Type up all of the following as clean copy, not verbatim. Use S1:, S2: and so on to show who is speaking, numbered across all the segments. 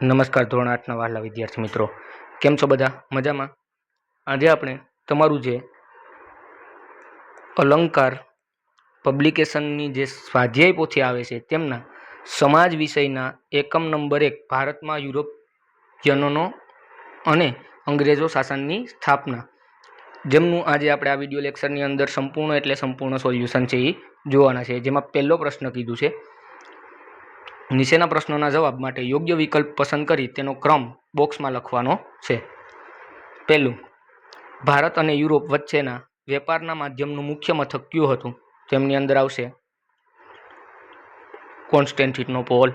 S1: નમસ્કાર ધોરણ 8ના વહાલા વિદ્યાર્થી મિત્રો, કેમ છો બધા? મજામાં? આજે આપણે તમારું જે અલંકાર પબ્લિકેશનની જે સ્વાધ્યાય પોથી આવે છે તેમના સમાજ વિષયના એકમ નંબર 1 ભારતમાં યુરોપિયનો અને અંગ્રેજો શાસનની સ્થાપના, જેમનું આજે આપણે આ વિડીયો લેક્ચરની અંદર સંપૂર્ણ સોલ્યુશન છે એ જોવાના છે. જેમાં પહેલો પ્રશ્ન કીધું છે, નીચેના પ્રશ્નોના જવાબ માટે યોગ્ય વિકલ્પ પસંદ કરી તેનો ક્રમ બોક્સમાં લખવાનો છે. પહેલું, ભારત અને યુરોપ વચ્ચેના વેપારના માધ્યમનું મુખ્ય મથક કયું હતું? તેમની અંદર આવશે કોન્સ્ટેન્ટિનોપોલ.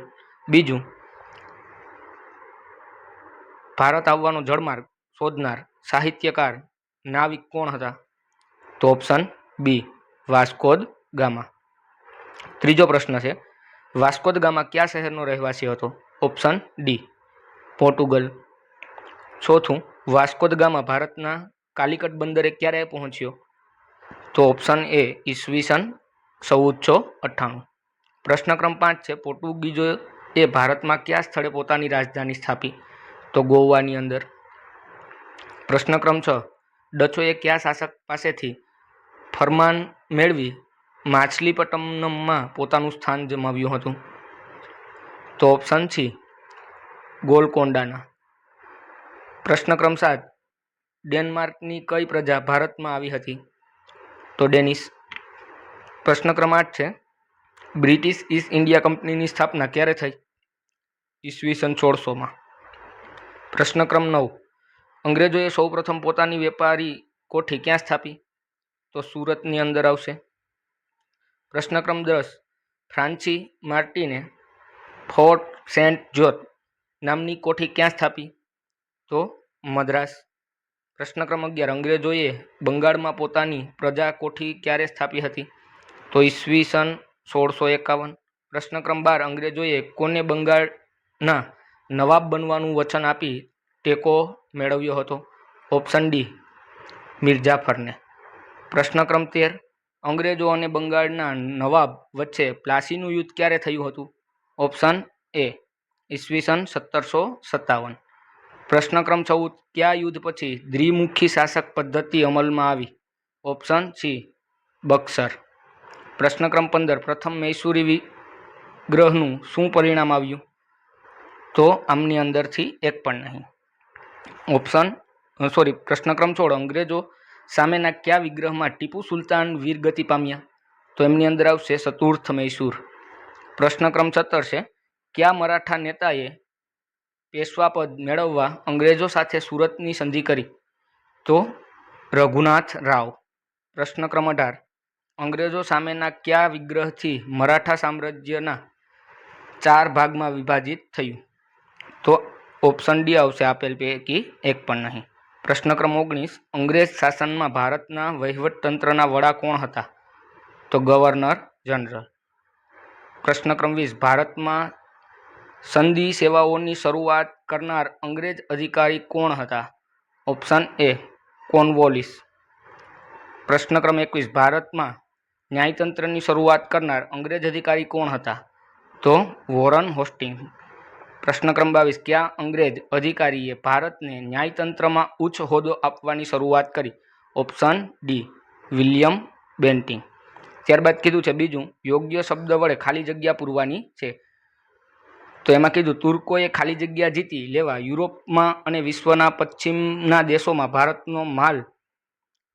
S1: બીજું, ભારત આવવાનો જળમાર્ગ શોધનાર સાહિત્યકાર નાવિક કોણ હતા? તો option B, Vasco da Gama. ત્રીજો પ્રશ્ન છે, વાસ્કો દ ગામા કયા શહેરનો રહેવાસી હતો? Option D, Portugal. ચોથું, વાસ્કો દ ગામા ભારતના કાલિકટ બંદરે ક્યારે પહોંચ્યો? તો ઓપ્શન એ, ઈસવીસન 1498. પ્રશ્ન ક્રમ 5 છે, પોર્ટુગીઝોએ ભારતમાં કયા સ્થળે પોતાની રાજધાની સ્થાપી? તો ગોવાની અંદર. પ્રશ્ન ક્રમ 6, ડચોએ કયા શાસક પાસેથી ફરમાન મેળવી માછલીપટ્ટનમમાં પોતાનું સ્થાન જમાવ્યું હતું? તો ઓપ્શન સી, ગોલકોન્ડાના. પ્રશ્ન ક્રમ 7, ડેનમાર્કની કઈ પ્રજા ભારતમાં આવી હતી? તો ડેનિશ. પ્રશ્ન ક્રમ 8 છે, બ્રિટિશ ઈસ્ટ ઇન્ડિયા કંપનીની સ્થાપના ક્યારે થઈ? ઈસવીસન 1600માં. પ્રશ્ન ક્રમ 9, અંગ્રેજોએ સૌપ્રથમ પોતાની વેપારી કોઠી ક્યાં સ્થાપી? તો સુરતની અંદર આવશે. પ્રશ્ન ક્રમ 10, ફ્રાન્સી માર્ટિને ફોર્ટ સેન્ટ જોર્જ નામની કોઠી ક્યાં સ્થાપી? તો મદ્રાસ. પ્રશ્ન ક્રમ 11, અંગ્રેજોએ બંગાળમાં પોતાની પ્રજા કોઠી ક્યારે સ્થાપી હતી? તો ઈસવીસન 1651. પ્રશ્ન ક્રમ 12, અંગ્રેજોએ કોને બંગાળના નવાબ બનવાનું વચન આપી ટેકો મેળવ્યો હતો? ઓપ્શન ડી, મીરજાફરને. પ્રશ્ન ક્રમ 13, અંગ્રેજો અને બંગાળના નવાબ વચ્ચે પ્લાસીનું યુદ્ધ ક્યારે થયું હતું? ઓપ્શન એ, ઈસવીસન 1757. પ્રશ્ન ક્રમ 14, કયા યુદ્ધ પછી દ્વિમુખી શાસક પદ્ધતિ અમલમાં આવી? Option C, Buxar. પ્રશ્ન ક્રમ 15, પ્રથમ મૈસૂરી વિગ્રહનું શું પરિણામ આવ્યું? તો આમની અંદરથી એક પણ નહીં. પ્રશ્ન ક્રમ 16, અંગ્રેજો સામેના કયા વિગ્રહમાં ટીપુ સુલતાન વીરગતિ પામ્યા? તો એમની અંદર આવશે ચતુર્થ મૈસૂર. પ્રશ્ન ક્રમ 17 છે, કયા મરાઠા નેતાએ પેશવાપદ મેળવવા અંગ્રેજો સાથે સુરતની સંધિ કરી? તો રઘુનાથ રાવ. પ્રશ્ન ક્રમ 18, અંગ્રેજો સામેના કયા વિગ્રહથી મરાઠા સામ્રાજ્યના 4 ભાગમાં વિભાજિત થયું? તો ઓપ્શન ડી આવશે, આપેલ પૈકી એક પણ નહીં. પ્રશ્ન ક્રમ 19, અંગ્રેજ શાસનમાં ભારતના વહીવટતંત્રના વડા કોણ હતા? તો ગવર્નર જનરલ. પ્રશ્ન ક્રમ 20, ભારતમાં સંધિ સેવાઓની શરૂઆત કરનાર અંગ્રેજ અધિકારી કોણ હતા? Option A, Cornwallis. પ્રશ્ન ક્રમ 21, ભારતમાં ન્યાયતંત્રની શરૂઆત કરનાર અંગ્રેજ અધિકારી કોણ હતા? તો વોરન હોસ્ટિંગ્સ. પ્રશ્ન ક્રમ 22, કયા અંગ્રેજ અધિકારીએ ભારતને ન્યાયતંત્રમાં ઉચ્ચ હોદ્દો આપવાની શરૂઆત કરી? Option D, William Bentinck. ત્યારબાદ કીધું છે બીજું, યોગ્ય શબ્દ વડે ખાલી જગ્યા પૂરવાની છે. તો એમાં કીધું, તુર્કોએ ખાલી જગ્યા જીતી લેવા યુરોપમાં અને વિશ્વના પશ્ચિમના દેશોમાં ભારતનો માલ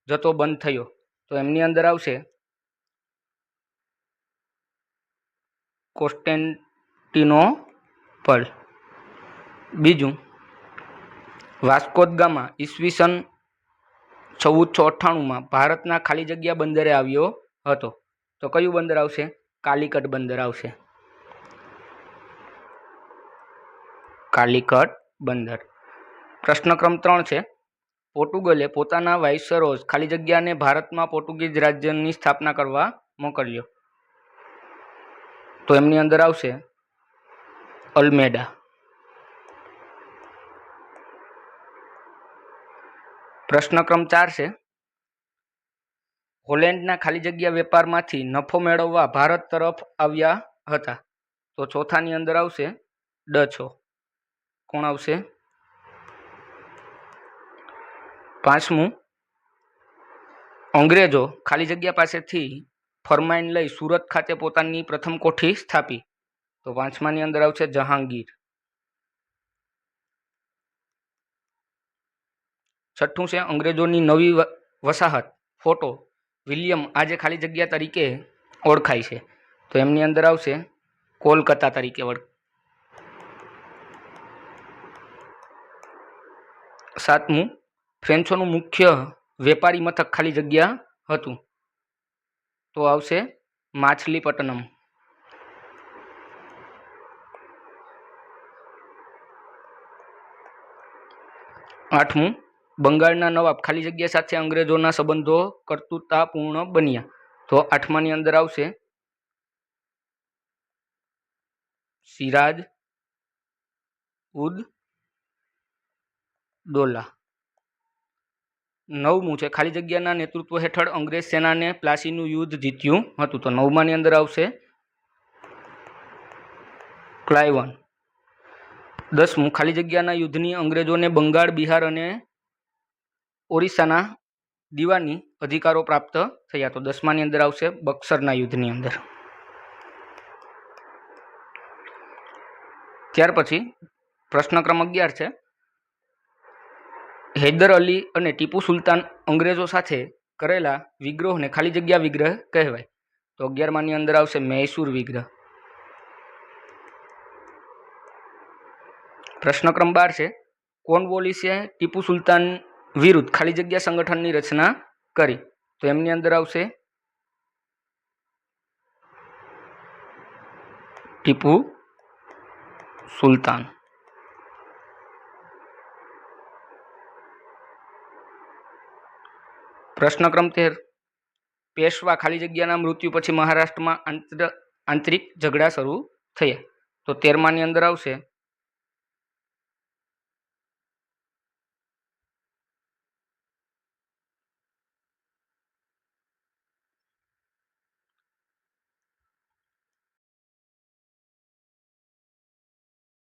S1: જતો બંધ થયો. તો એમની અંદર આવશે કોન્સ્ટેન્ટિનોપલ. બીજું, વાસ્કો દ ગામા ઈસવીસન 1498માં ભારતના ખાલી જગ્યા બંદરે આવ્યો હતો. તો કયું બંદર આવશે? કાલિકટ બંદર આવશે. કાલિકટ બંદર. પ્રશ્ન ક્રમ 3 છે, પોર્ટુગલે પોતાના વાઇસરોય ખાલી જગ્યાને ભારતમાં પોર્ટુગીઝ રાજ્યની સ્થાપના કરવા મોકલ્યો. તો એમની અંદર આવશે અલ્મેડા. પ્રશ્ન ક્રમ 4 છે, હોલેન્ડના ખાલી જગ્યા વેપારમાંથી નફો મેળવવા ભારત તરફ આવ્યા હતા. તો ચોથાની અંદર આવશે ડચો. કોણ આવશે? 5મું, અંગ્રેજો ખાલી જગ્યા પાસેથી ફરમાઈન લઈ સુરત ખાતે પોતાની પ્રથમ કોઠી સ્થાપી. તો 5માની અંદર આવશે જહાંગીર. 6થું છે અંગ્રેજોની નવી વસાહત ફોટો વિલિયમ આજે ખાલી જગ્યા તરીકે ઓળખાય છે. તો એમની અંદર આવશે કોલકાતા તરીકે ઓળખાય. 7મું, ફ્રેન્ચોનું મુખ્ય વેપારી મથક ખાલી જગ્યા હતું. તો આવશે માછલીપટ્ટનમ. 8મું, બંગાળના નવાબ ખાલી જગ્યા સાથે અંગ્રેજોના સંબંધો કર્તૃતાપૂર્ણ બન્યા. તો 8માની અંદર આવશે સિરાજ ઉદ દૌલા. 9મું છે ખાલી જગ્યાના નેતૃત્વ હેઠળ અંગ્રેજ સેનાને પ્લાસીનું યુદ્ધ જીત્યું હતું. તો 9માની અંદર આવશે ક્લાઇવન. 10મું, ખાલી જગ્યાના યુદ્ધની અંગ્રેજોને બંગાળ, બિહાર અને ઓરિસ્સાના દીવાની અધિકારો પ્રાપ્ત થયા. તો 10માની અંદર આવશે બક્સરના યુદ્ધની અંદર. ત્યાર પછી પ્રશ્ન ક્રમાંક 11 છે, હૈદર અલી અને ટીપુ સુલતાન અંગ્રેજો સાથે કરેલા વિગ્રહને ખાલી જગ્યા વિગ્રહ કહેવાય. તો 11માની અંદર આવશે મૈસૂર વિગ્રહ. પ્રશ્ન ક્રમ 12 છે, કોર્નવોલિસે ટીપુ સુલતાન વિરુદ્ધ ખાલી જગ્યા સંગઠનની રચના કરી. તો એમની અંદર આવશે ટીપુ સુલતાન. પ્રશ્ન ક્રમ 13, પેશવા ખાલી જગ્યાના મૃત્યુ પછી મહારાષ્ટ્રમાં આંતરિક ઝઘડા શરૂ થયા. તો 13માની અંદર આવશે